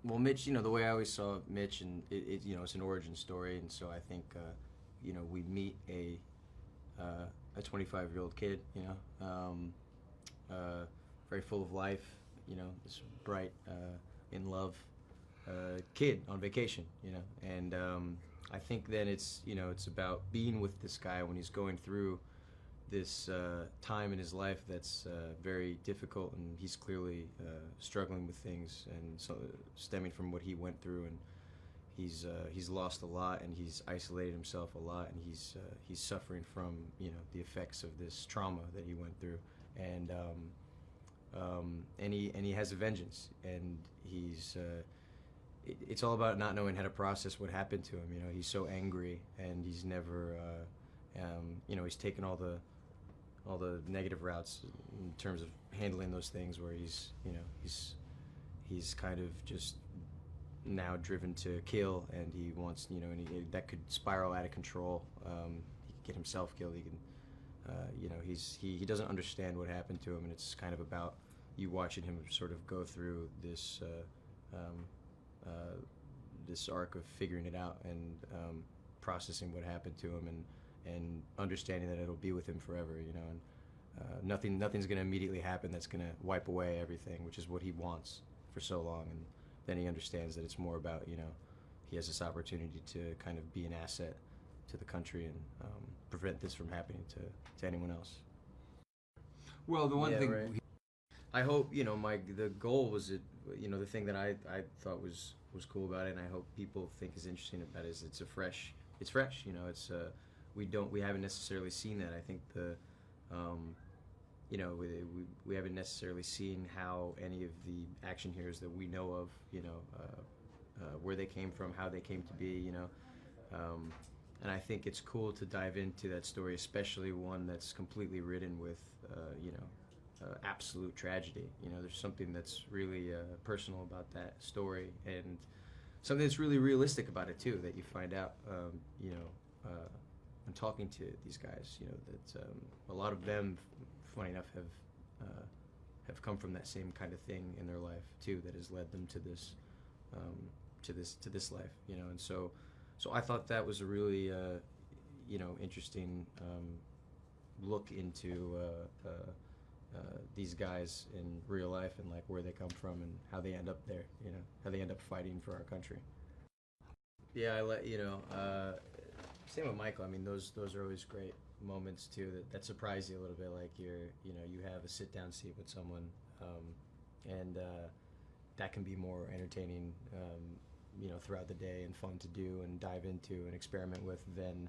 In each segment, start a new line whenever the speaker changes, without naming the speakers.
Well, Mitch, the way I always saw Mitch, and it's an origin story, and so I think, we meet a 25-year-old kid, very full of life, this bright, in love, kid on vacation, and I think then it's about being with this guy when he's going through this time in his life that's very difficult, and he's clearly struggling with things, and so stemming from what he went through, and he's lost a lot, and he's isolated himself a lot, and he's suffering from the effects of this trauma that he went through, and he has a vengeance, and it's all about not knowing how to process what happened to him. He's so angry, and he's never he's taken all the negative routes in terms of handling those things, where he's kind of just now driven to kill, and he wants, that could spiral out of control. He could get himself killed. He can, he doesn't understand what happened to him, and it's kind of about you watching him sort of go through this this arc of figuring it out, and processing what happened to him, and understanding that it'll be with him forever, and nothing's going to immediately happen that's going to wipe away everything, which is what he wants for so long. And then he understands that it's more about, he has this opportunity to kind of be an asset to the country, and prevent this from happening to anyone else.
Well, the one thing,
right. I hope, the goal was, the thing that I thought was cool about it, and I hope people think is interesting about it, is it's fresh, it's we haven't necessarily seen that. I think we haven't necessarily seen how any of the action heroes that we know of, where they came from, how they came to be, and I think it's cool to dive into that story, especially one that's completely written with, absolute tragedy. There's something that's really personal about that story, and something that's really realistic about it too, that you find out, I'm talking to these guys, that a lot of them, funny enough, have come from that same kind of thing in their life too, that has led them to this life, and so I thought that was a really interesting look into these guys in real life, and like where they come from, and how they end up there, how they end up fighting for our country. Yeah, same with Michael. I mean, those are always great moments too, that surprise you a little bit. Like you have a sit down seat with someone, and that can be more entertaining, throughout the day, and fun to do and dive into and experiment with than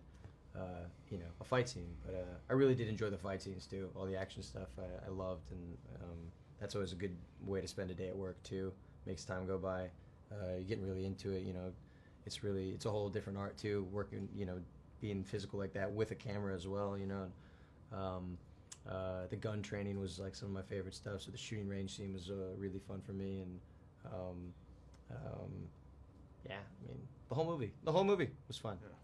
a fight scene. But I really did enjoy the fight scenes too. All the action stuff I loved, and that's always a good way to spend a day at work too. Makes time go by. You're getting really into it. It's a whole different art too. Working, being physical like that with a camera as well. The gun training was like some of my favorite stuff. So the shooting range scene was really fun for me, and yeah, I mean the whole movie was fun.
Yeah.